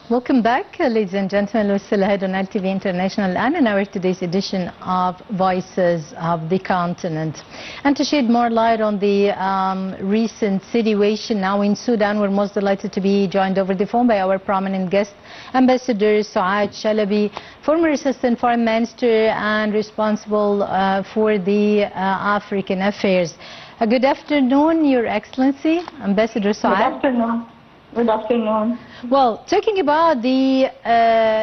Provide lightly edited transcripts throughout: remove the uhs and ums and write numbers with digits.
Welcome back, ladies and gentlemen. We're still ahead on LTV International and in our today's edition of Voices of the Continent. And to shed more light on the recent situation now in Sudan, we're most delighted to be joined over the phone by our prominent guest, Ambassador Sou'ad Shalaby, former Assistant Foreign Minister and responsible for the African affairs. Good afternoon, Your Excellency, Ambassador Sou'ad. Good afternoon. Good afternoon. Well, talking about the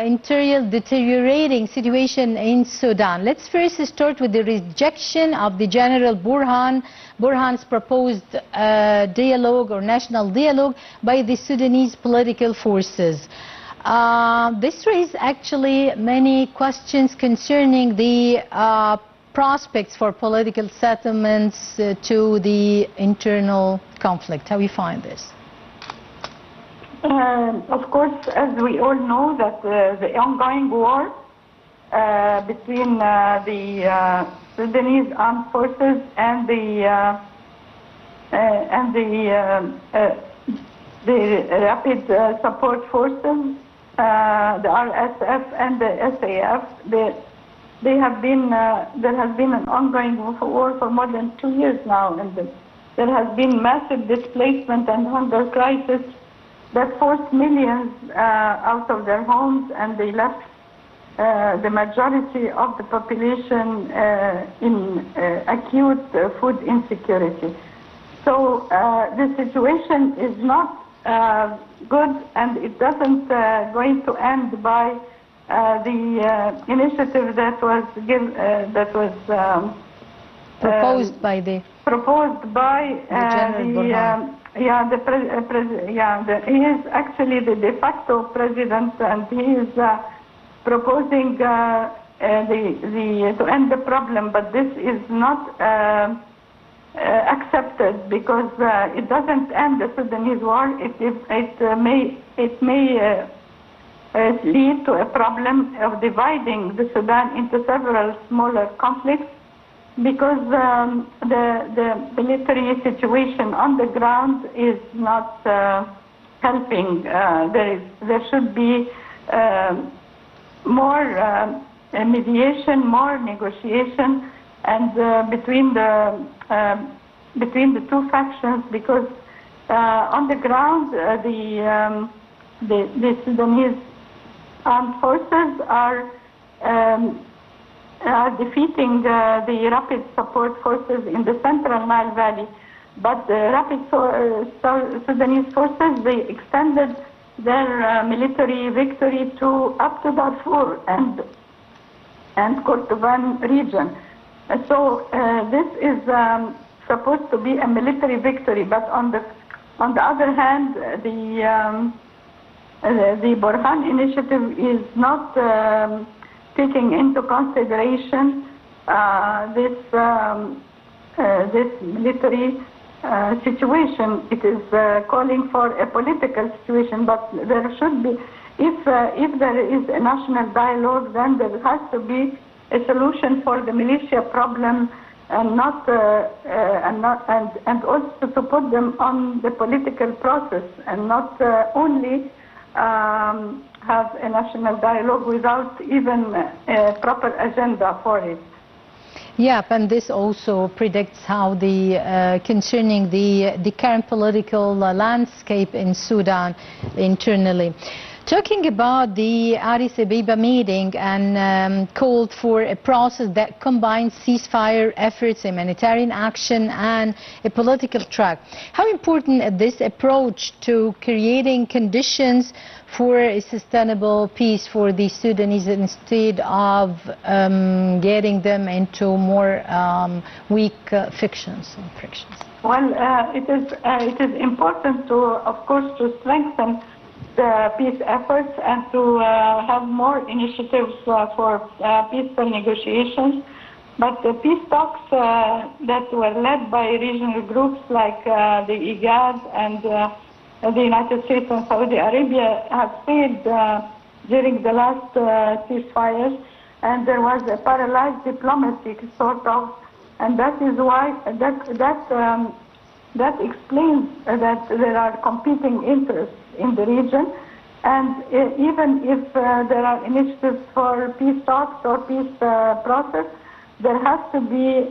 interior deteriorating situation in Sudan, let's first start with the rejection of the General Burhan's proposed dialogue or national dialogue by the Sudanese political forces. This raised actually many questions concerning the prospects for political settlements to the internal conflict. How do you find this? Of course, as we all know, that the ongoing war between the Sudanese armed forces and the rapid support forces, the RSF and the SAF, there has been an ongoing war for more than 2 years now, and there has been massive displacement and hunger crisis that forced millions out of their homes, and they left the majority of the population in acute food insecurity. So the situation is not good, and it doesn't going to end by the initiative that was proposed by the General he is actually the de facto president, and he is proposing to end the problem. But this is not accepted because it doesn't end the Sudanese war. It may lead to a problem of dividing the Sudan into several smaller conflicts, because the military situation on the ground is not helping. There should be more mediation, more negotiation, and between the two factions, because on the ground the Sudanese armed forces are defeating the rapid support forces in the central Nile Valley. But the rapid Sudanese forces, they extended their military victory up to Darfur and Kordofan region. So this is supposed to be a military victory, but on the other hand, the Burhan initiative is not taking into consideration this military situation. It is calling for a political situation, but there should be, if there is a national dialogue, then there has to be a solution for the militia problem, and and also to put them on the political process, and not only have a national dialogue without even a proper agenda for it. Yep, and this also predicts how concerning the current political landscape in Sudan internally. Talking about the Addis Ababa meeting and called for a process that combines ceasefire efforts, humanitarian action, and a political track. How important is this approach to creating conditions for a sustainable peace for the Sudanese instead of getting them into more weak frictions? Well, it is important to, of course, to strengthen the peace efforts and to have more initiatives for peaceful negotiations. But the peace talks that were led by regional groups like the IGAD and the United States and Saudi Arabia have failed during the last ceasefires, and there was a paralyzed diplomacy, sort of, and that is why that explains that there are competing interests in the region, And even if there are initiatives for peace talks or peace process, there has to be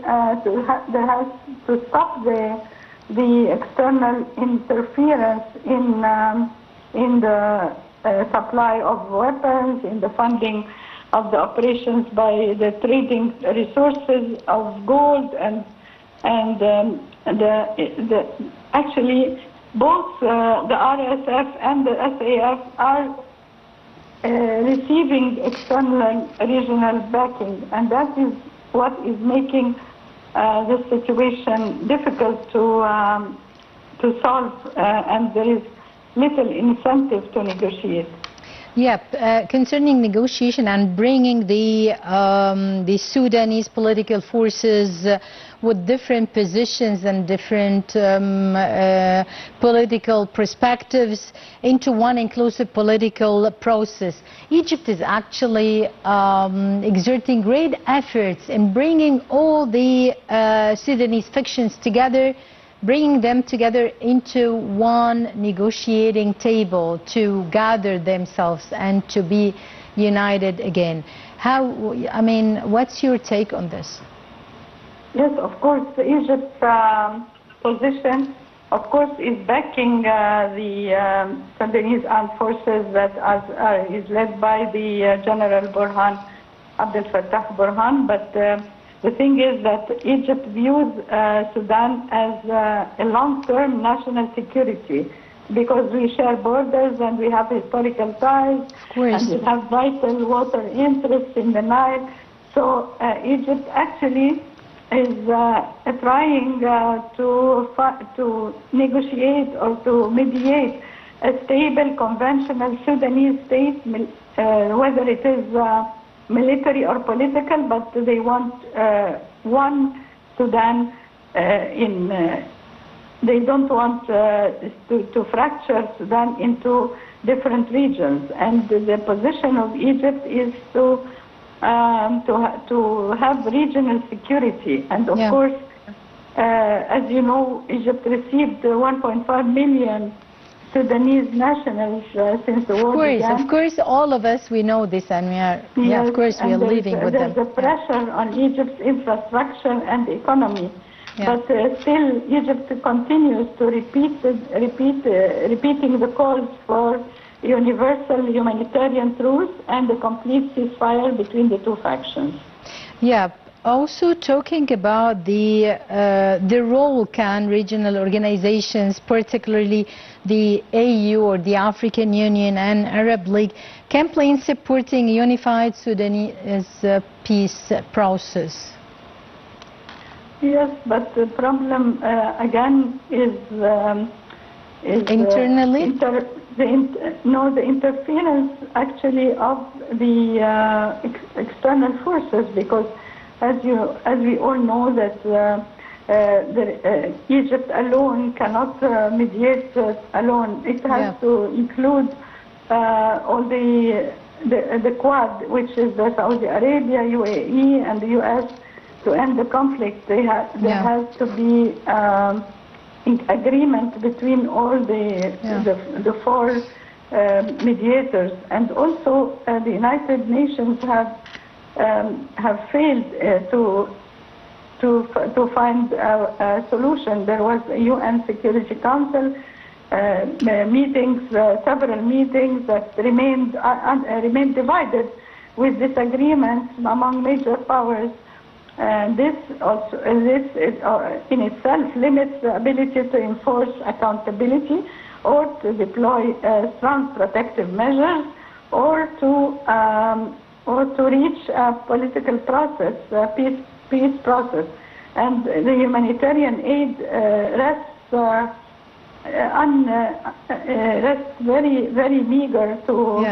there has to stop the external interference in the supply of weapons, in the funding of the operations by the trading resources of gold, and actually both the RSF and the SAF are receiving external regional backing, and that is what is making this situation difficult to solve, and there is little incentive to negotiate. Yeah, concerning negotiation and bringing the Sudanese political forces with different positions and different political perspectives into one inclusive political process. Egypt is actually exerting great efforts in bringing all the Sudanese factions together, bringing them together into one negotiating table to gather themselves and to be united again. How, I mean, what's your take on this? Yes, of course, Egypt's position, of course, is backing the Sudanese armed forces that is led by the General Burhan, Abdel Fattah Burhan, but the thing is that Egypt views Sudan as a long-term national security, because we share borders and we have historical ties and we have vital water interests in the Nile. So Egypt actually is trying to negotiate or to mediate a stable, conventional Sudanese state, whether it is military or political, but they want one Sudan they don't want to fracture Sudan into different regions. And the position of Egypt is to have regional security. And of course, as you know, Egypt received 1.5 million Sudanese nationals since the war began. Of course, all of us, we know this, and we are, yes, of course, we are living with them. There's a pressure on Egypt's infrastructure and economy. But still, Egypt continues to repeating the calls for universal humanitarian truce and a complete ceasefire between the two factions. Yeah. Also talking about the role can regional organizations, particularly the AU or the African Union and Arab League, can play in supporting a unified Sudanese peace process? Yes, but the problem again is internally. The interference actually of the external forces, because as we all know that Egypt alone cannot mediate alone. It has to include all the Quad, which is the Saudi Arabia, UAE, and the US, to end the conflict. There has to be agreement between all the four mediators, and also the United Nations have failed to find a solution. There was a UN Security Council meetings, several meetings that remained divided with disagreements among major powers. This in itself limits the ability to enforce accountability, or to deploy strong protective measures, or to reach a political process, peace process. And the humanitarian aid rests very, very meager to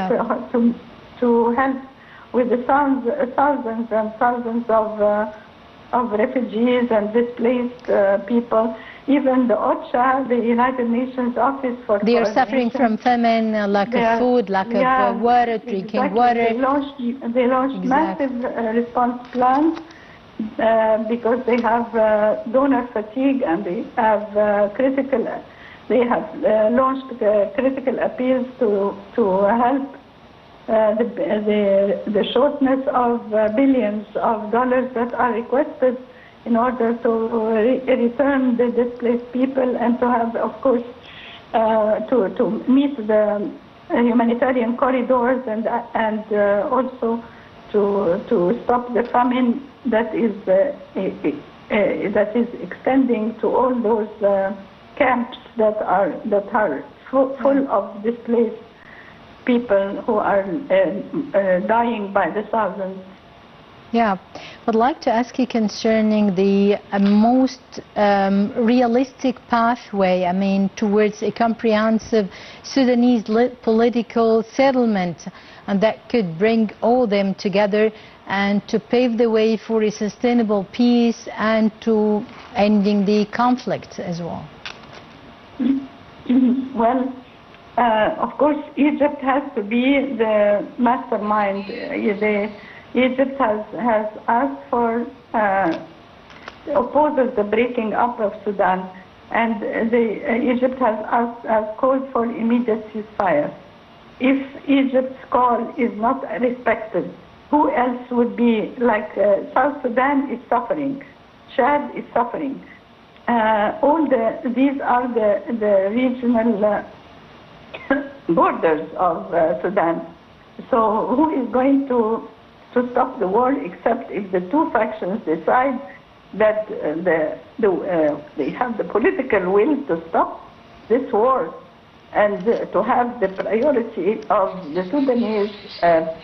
help with the thousands and thousands of refugees and displaced people. Even the OCHA, the United Nations Office for They are suffering from famine, lack of food, lack of water, drinking water. They launched massive response plans because they have donor fatigue, and they have critical they have launched critical appeals to help the shortness of billions of dollars that are requested in order to return the displaced people and to have, of course, to meet the humanitarian corridors and also to stop the famine that is extending to all those camps that are full of displaced people who are dying by the thousands. Yeah, I'd like to ask you concerning the most realistic pathway, I mean, towards a comprehensive Sudanese political settlement, and that could bring all them together and to pave the way for a sustainable peace and to ending the conflict as well. Well, of course, Egypt has to be the mastermind. Egypt has asked for, opposes the breaking up of Sudan, and Egypt has called for immediate ceasefire. If Egypt's call is not respected, who else would be? Like South Sudan is suffering, Chad is suffering. These are the regional borders of Sudan. So who is going to stop the war except if the two factions decide that they have the political will to stop this war and to have the priority of the Sudanese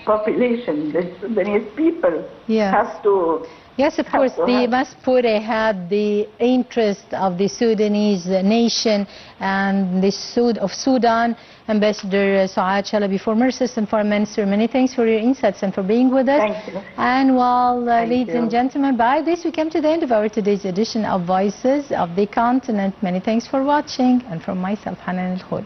population, the Sudanese people have to... Yes, of course, they must put ahead the interest of the Sudanese nation and of Sudan. Ambassador Sou'ad Shalaby, former Assistant Foreign Minister, many thanks for your insights and for being with us. Thank you. And well, ladies and gentlemen, by this we come to the end of our today's edition of Voices of the Continent. Many thanks for watching, and from myself, Hanan Al-Khoury.